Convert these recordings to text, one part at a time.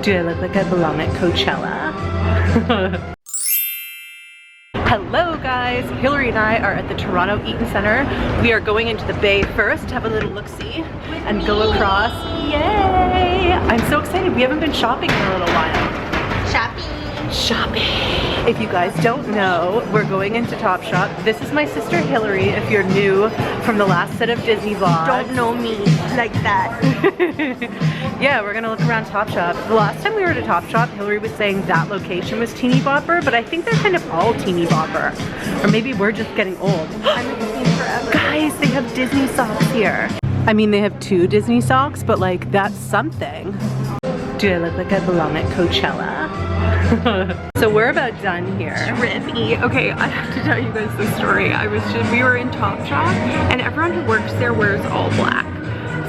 Do I look like I belong at Coachella? Hello guys, Hillary and I are at the Toronto Eaton Centre. We are going into the bay first to have a little look-see and go across. Yay! I'm so excited. We haven't been shopping in a little while. Shopping. If you guys don't know, we're going into Topshop. This is my sister Hillary, if you're new from the last set of Disney vlogs. Don't know me like that. Yeah, we're gonna look around Topshop. The last time we were at a Topshop, Hillary was saying that location was teeny bopper, but I think they're kind of all teeny bopper. Or maybe we're just getting old. I'm a teen forever. Guys, they have Disney socks here. I mean, they have 2 Disney socks, but like, that's something. Do I look like I belong at Coachella? So we're about done here. Trippy. Okay, I have to tell you guys the story. We were in Topshop and everyone who works there wears all black.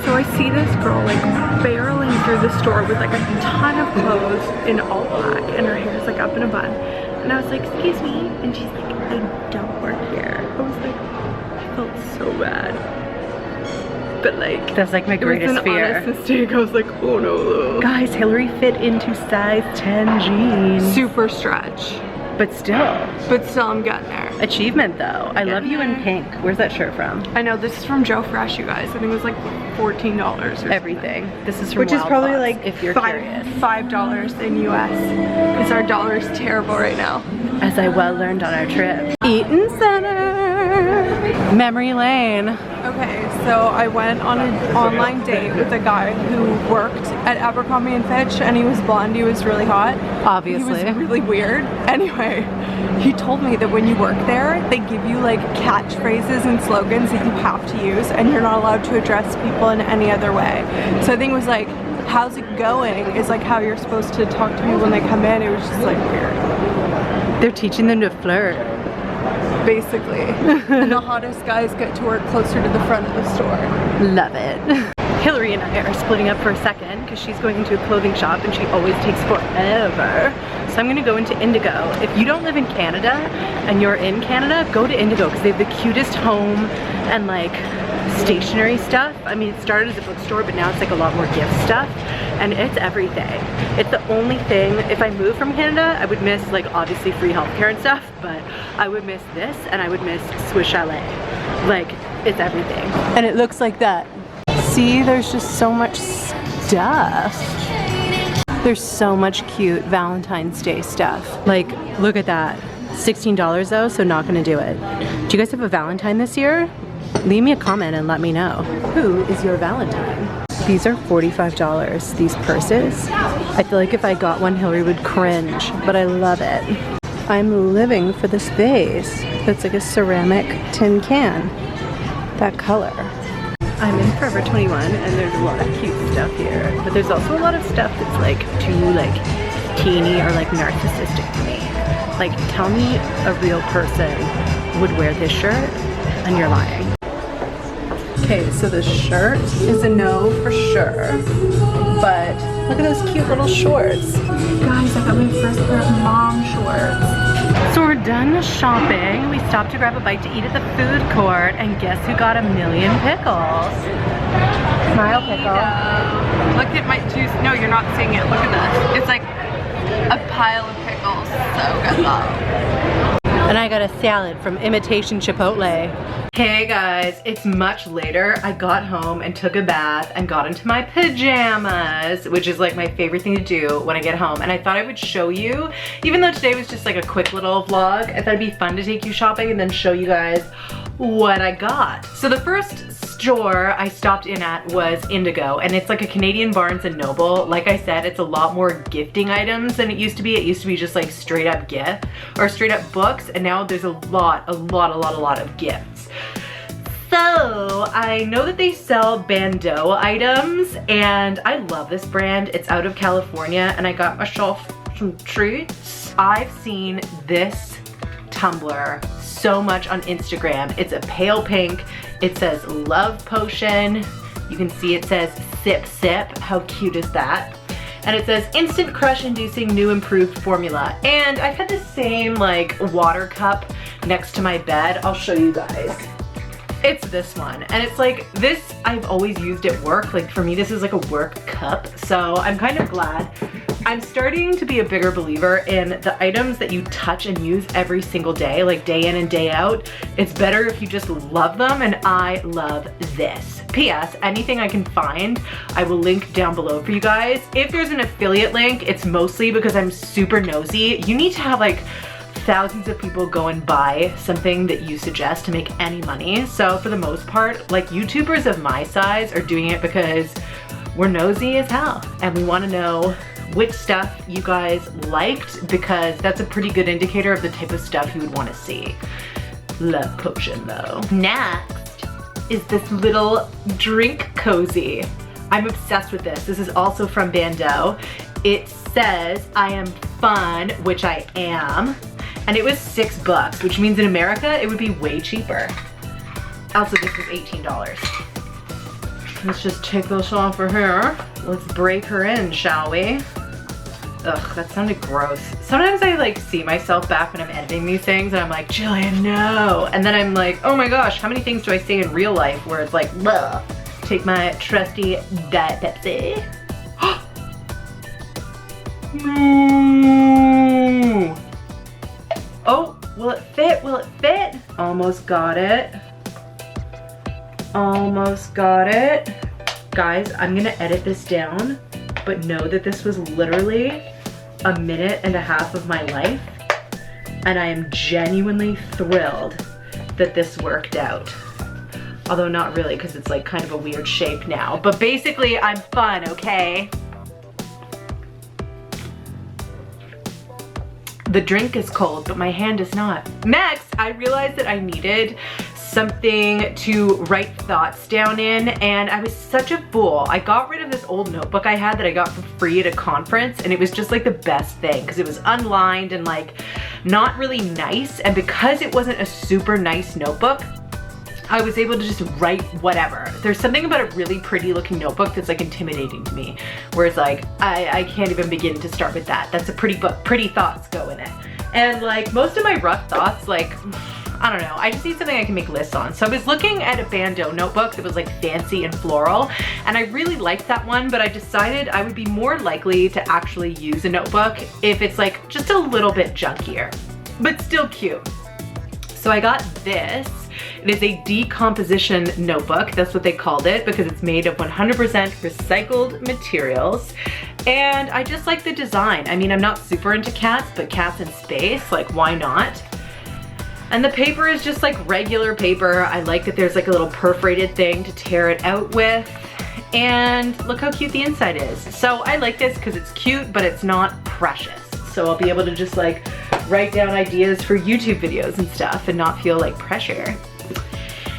So I see this girl like barreling through the store with like a ton of clothes in all black and her hair's like up in a bun. And I was like, excuse me? And she's like, I don't work here. I was like, I felt so bad. But like, that's like my greatest fear. Honest mistake. I was like, oh no. Guys, Hillary fit into size 10 jeans. Super stretch. But still I'm getting there. Achievement though. I love you in pink. Where's that shirt from? I know, this is from Joe Fresh, you guys. I think it was like $14 or everything. This is from which is probably like if you're curious. $5 in US. Because our dollar is terrible right now. As I well learned on our trip. Eaton Center. Memory lane. Okay, so I went on an online date with a guy who worked at Abercrombie & Fitch and he was blonde, he was really hot. Obviously. He was really weird. Anyway, he told me that when you work there, they give you like catchphrases and slogans that you have to use and you're not allowed to address people in any other way. So I think it was like, how's it going is like how you're supposed to talk to people when they come in. It was just like weird. They're teaching them to flirt. Basically. And the hottest guys get to work closer to the front of the store. Love it. Hillary and I are splitting up for a second because she's going into a clothing shop and she always takes forever. So I'm gonna go into Indigo. If you don't live in Canada and you're in Canada, go to Indigo because they have the cutest home and like stationery stuff. I mean, it started as a bookstore, but now it's like a lot more gift stuff and it's everything. It's the only thing, if I moved from Canada, I would miss like obviously free healthcare and stuff, but I would miss this and I would miss Swiss Chalet. Like, it's everything. And it looks like that. See, there's just so much stuff. There's so much cute Valentine's Day stuff. Like, look at that. $16 though, so not gonna do it. Do you guys have a Valentine this year? Leave me a comment and let me know. Who is your Valentine? These are $45, these purses. I feel like if I got one, Hillary would cringe, but I love it. I'm living for this vase. That's like a ceramic tin can. That color. I'm in Forever 21 and there's a lot of cute stuff here, but there's also a lot of stuff that's like too like teeny or like narcissistic to me. Like, tell me a real person would wear this shirt and you're lying. Okay, so the shirt is a no for sure, but look at those cute little shorts. Guys, I got my first pair of mom shorts. So we're done shopping. We stopped to grab a bite to eat at the food court, and guess who got a million pickles? Smile pickle. Look at my juice. No, you're not seeing it. Look at this. It's like a pile of pickles. So good though. And I got a salad from Imitation Chipotle. Hey guys, it's much later. I got home and took a bath and got into my pajamas, which is like my favorite thing to do when I get home. And I thought I would show you, even though today was just like a quick little vlog, I thought it'd be fun to take you shopping and then show you guys what I got. So the first store I stopped in at was Indigo, and it's like a Canadian Barnes & Noble. Like I said, it's a lot more gifting items than it used to be. It used to be just like straight up gift or straight up books, and now there's a lot of gifts. So I know that they sell Ban.do items and I love this brand. It's out of California and I got myself some treats. I've seen this tumbler so much on Instagram. It's a pale pink. It says love potion. You can see it says sip sip. How cute is that? And it says instant crush inducing new improved formula. And I've had the same like water cup next to my bed. I'll show you guys. It's this one, and it's like this I've always used at work. Like for me, this is like a work cup, so I'm kind of glad I'm starting to be a bigger believer in the items that you touch and use every single day, like day in and day out. It's better if you just love them, and I love this. P.S. anything I can find, I will link down below for you guys. If there's an affiliate link, it's mostly because I'm super nosy. You need to have like thousands of people go and buy something that you suggest to make any money. So for the most part, like YouTubers of my size are doing it because we're nosy as hell and we want to know which stuff you guys liked, because that's a pretty good indicator of the type of stuff you would want to see. Love potion though. Next is this little drink cozy. I'm obsessed with this. This is also from Ban.do. It says, I am fun, which I am. And it was $6, which means in America, it would be way cheaper. Also, this was $18. Let's just take this off for her. Let's break her in, shall we? Ugh, that sounded gross. Sometimes I like see myself back when I'm editing these things and I'm like, Gillian, no. And then I'm like, oh my gosh, how many things do I say in real life where it's like, bleh. Take my trusty Diet Pepsi. No. Oh, will it fit? Will it fit? Almost got it. Almost got it. Guys, I'm gonna edit this down, but know that this was literally a minute and a half of my life, and I am genuinely thrilled that this worked out. Although not really, because it's like kind of a weird shape now. But basically, I'm fun, okay? The drink is cold, but my hand is not. Next, I realized that I needed something to write thoughts down in, and I was such a fool. I got rid of this old notebook I had that I got for free at a conference, and it was just like the best thing because it was unlined and like not really nice, and because it wasn't a super nice notebook, I was able to just write whatever. There's something about a really pretty looking notebook that's like intimidating to me, where it's like, I can't even begin to start with that. That's a pretty book, pretty thoughts go in it. And like most of my rough thoughts, like, I don't know, I just need something I can make lists on. So I was looking at a Ban.do notebook that was like fancy and floral, and I really liked that one, but I decided I would be more likely to actually use a notebook if it's like just a little bit junkier, but still cute. So I got this. It is a decomposition notebook. That's what they called it because it's made of 100% recycled materials. And I just like the design. I mean, I'm not super into cats, but cats in space, like why not? And the paper is just like regular paper. I like that there's like a little perforated thing to tear it out with. And look how cute the inside is. So I like this because it's cute, but it's not precious. So I'll be able to just like write down ideas for YouTube videos and stuff and not feel like pressure.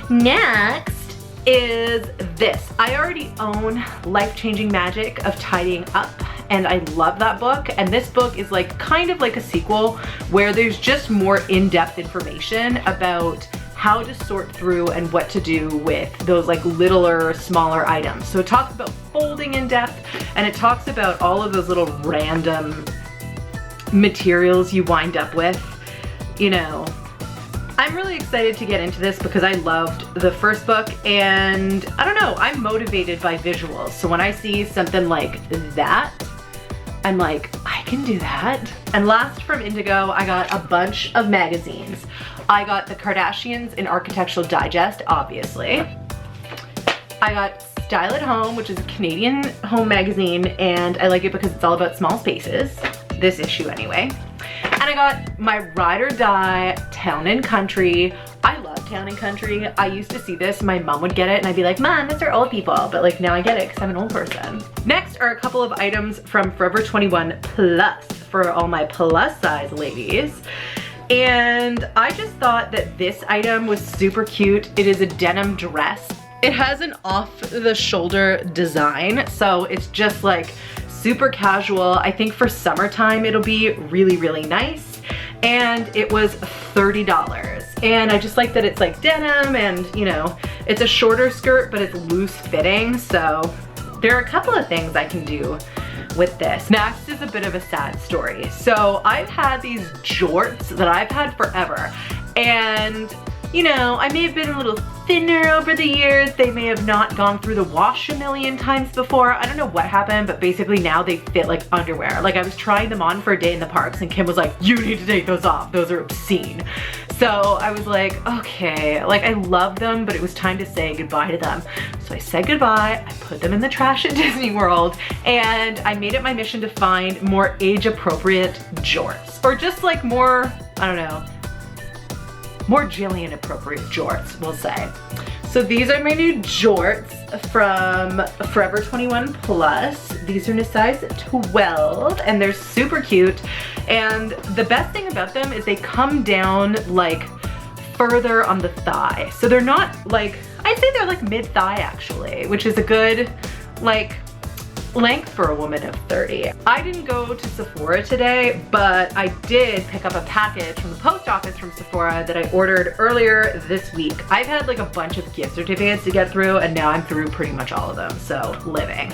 Next is this. I already own Life-Changing Magic of Tidying Up, and I love that book. And this book is like kind of like a sequel where there's just more in-depth information about how to sort through and what to do with those like littler, smaller items. So it talks about folding in depth, and it talks about all of those little random materials you wind up with, you know. I'm really excited to get into this because I loved the first book, and I don't know, I'm motivated by visuals. So when I see something like that, I'm like, I can do that. And last from Indigo, I got a bunch of magazines. I got the Kardashians in Architectural Digest, obviously. I got Style at Home, which is a Canadian home magazine, and I like it because it's all about small spaces. This issue anyway. And I got my Ride or Die Town and Country. I love Town and Country. I used to see this, my mom would get it, and I'd be like, Mom, that's for old people. But like now I get it because I'm an old person. Next are a couple of items from Forever 21 Plus for all my plus size ladies. And I just thought that this item was super cute. It is a denim dress. It has an off the shoulder design, so it's just like super casual. I think for summertime it'll be really, really nice. And it was $30. And I just like that it's like denim, and you know, it's a shorter skirt, but it's loose fitting. So there are a couple of things I can do with this. Next is a bit of a sad story. So I've had these jorts that I've had forever, and you know, I may have been a little thinner over the years. They may have not gone through the wash a million times before. I don't know what happened, but basically now they fit like underwear. Like I was trying them on for a day in the parks and Kim was like, you need to take those off. Those are obscene. So I was like, okay, like I love them, but it was time to say goodbye to them. So I said goodbye, I put them in the trash at Disney World, and I made it my mission to find more age-appropriate jorts. Or just like more, I don't know, more Gillian appropriate jorts, we'll say. So these are my new jorts from Forever 21 Plus. These are in a size 12 and they're super cute. And the best thing about them is they come down like further on the thigh. So they're not like, I'd say they're like mid-thigh actually, which is a good like length for a woman of 30. I didn't go to Sephora today, but I did pick up a package from the post office from Sephora that I ordered earlier this week. I've had like a bunch of gift certificates to get through and now I'm through pretty much all of them, so living.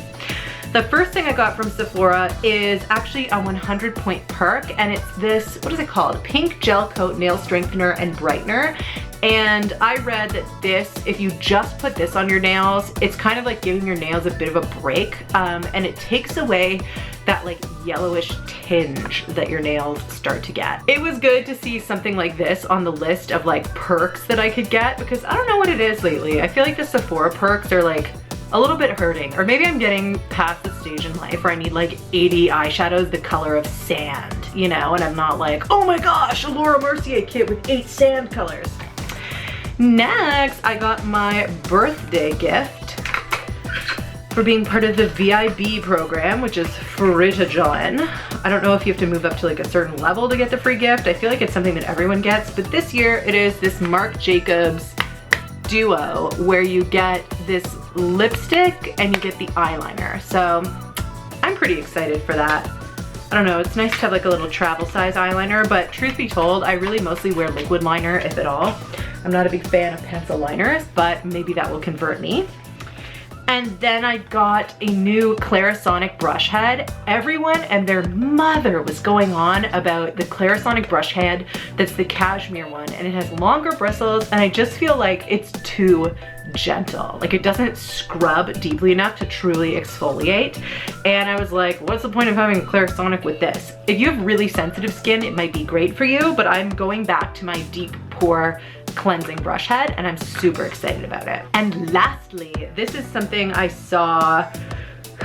The first thing I got from Sephora is actually a 100-point perk, and it's this, what is it called? Pink Gel Coat Nail Strengthener and Brightener. And I read that this, if you just put this on your nails, it's kind of like giving your nails a bit of a break, and it takes away that like yellowish tinge that your nails start to get. It was good to see something like this on the list of like perks that I could get, because I don't know what it is lately. I feel like the Sephora perks are like a little bit hurting, or maybe I'm getting past the stage in life where I need like 80 eyeshadows the color of sand, you know, and I'm not like, oh my gosh, a Laura Mercier kit with 8 sand colors. Next, I got my birthday gift for being part of the VIB program, which is free to join. I don't know if you have to move up to like a certain level to get the free gift. I feel like it's something that everyone gets, but this year it is this Marc Jacobs duo where you get this lipstick and you get the eyeliner. So I'm pretty excited for that. I don't know, it's nice to have like a little travel size eyeliner, but truth be told, I really mostly wear liquid liner, if at all. I'm not a big fan of pencil liners, but maybe that will convert me. And then I got a new Clarisonic brush head. Everyone and their mother was going on about the Clarisonic brush head that's the cashmere one, and it has longer bristles, and I just feel like it's too gentle. Like it doesn't scrub deeply enough to truly exfoliate. And I was like, what's the point of having a Clarisonic with this? If you have really sensitive skin, it might be great for you, but I'm going back to my deep pore cleansing brush head and I'm super excited about it. And lastly, this is something I saw,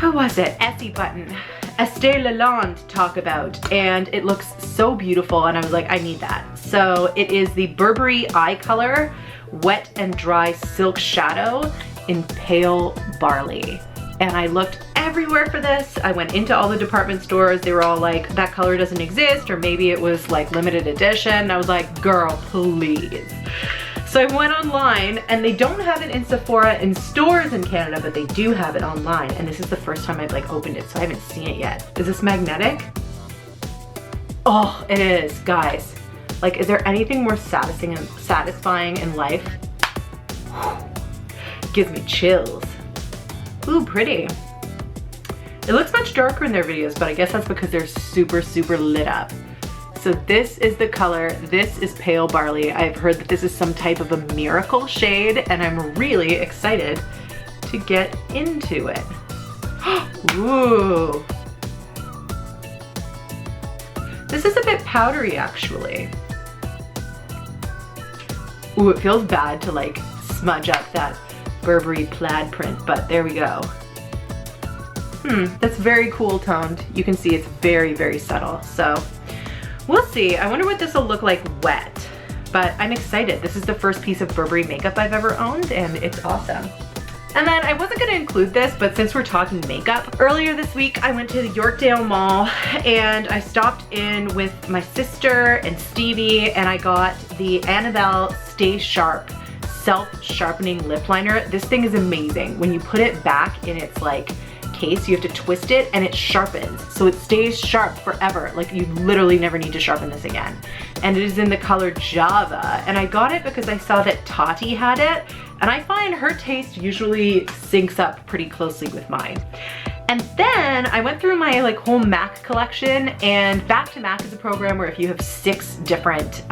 who was it? Essie Button, Estée Lalonde talk about, and it looks so beautiful and I was like, I need that. So it is the Burberry Eye Color Wet and Dry Silk Shadow in Pale Barley. And I looked everywhere for this. I went into all the department stores. They were all like, that color doesn't exist, or maybe it was like limited edition. I was like, girl, please. So I went online, and they don't have it in Sephora in stores in Canada, but they do have it online. And this is the first time I've like opened it, so I haven't seen it yet. Is this magnetic? Oh, it is, guys. Like, is there anything more satisfying in life? Gives me chills. Ooh, pretty. It looks much darker in their videos, but I guess that's because they're super, super lit up. So this is the color. This is Pale Barley. I've heard that this is some type of a miracle shade, and I'm really excited to get into it. Ooh. This is a bit powdery, actually. Ooh, it feels bad to like smudge up that Burberry plaid print, but there we go. That's very cool toned. You can see it's very, very subtle. So we'll see. I wonder what this will look like wet, but I'm excited. This is the first piece of Burberry makeup I've ever owned, and it's awesome. And then I wasn't gonna include this, but since we're talking makeup, earlier this week I went to the Yorkdale Mall and I stopped in with my sister and Stevie, and I got the Annabelle Stay Sharp Self-Sharpening Lip Liner. This thing is amazing. When you put it back in its like case, you have to twist it and it sharpens. So it stays sharp forever. Like you literally never need to sharpen this again. And it is in the color Java. And I got it because I saw that Tati had it. And I find her taste usually syncs up pretty closely with mine. And then I went through my like whole MAC collection, and Back to MAC is a program where if you have 6 different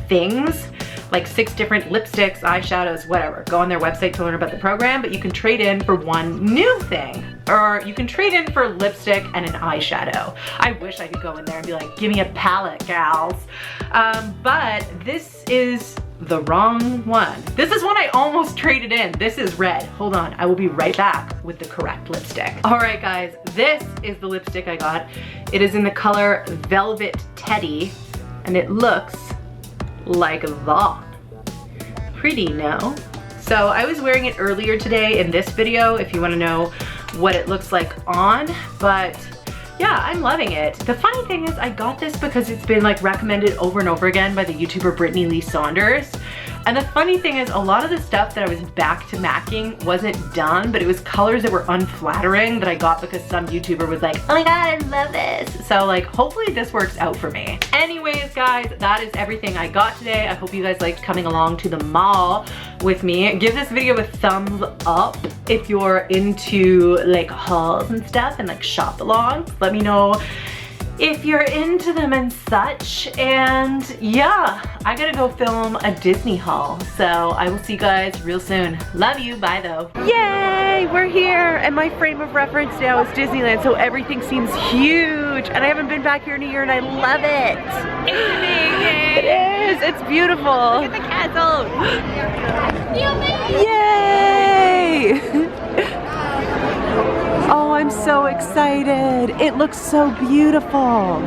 things, like 6 different lipsticks, eyeshadows, whatever. Go on their website to learn about the program, but you can trade in for one new thing. Or you can trade in for lipstick and an eyeshadow. I wish I could go in there and be like, give me a palette, gals. But this is the wrong one. This is one I almost traded in. This is red. Hold on, I will be right back with the correct lipstick. All right, guys, this is the lipstick I got. It is in the color Velvet Teddy, and it looks like that. Pretty, no? So I was wearing it earlier today in this video, if you wanna know what it looks like on, but yeah, I'm loving it. The funny thing is I got this because it's been like recommended over and over again by the YouTuber Brittany Lee Saunders. And the funny thing is a lot of the stuff that I was back to macking wasn't done, but it was colors that were unflattering that I got because some YouTuber was like, oh my God, I love this. So like, hopefully this works out for me. Anyways, guys, that is everything I got today. I hope you guys liked coming along to the mall with me. Give this video a thumbs up if you're into like hauls and stuff and like shop alongs. Let me know if you're into them and such. And yeah, I gotta go film a Disney haul. So I will see you guys real soon. Love you, bye though. Yay, we're here. And my frame of reference now is Disneyland, so everything seems huge. And I haven't been back here in a year and I love it. It's amazing. It is, it's beautiful. Look at the castle. Yay! Oh, I'm so excited. It looks so beautiful.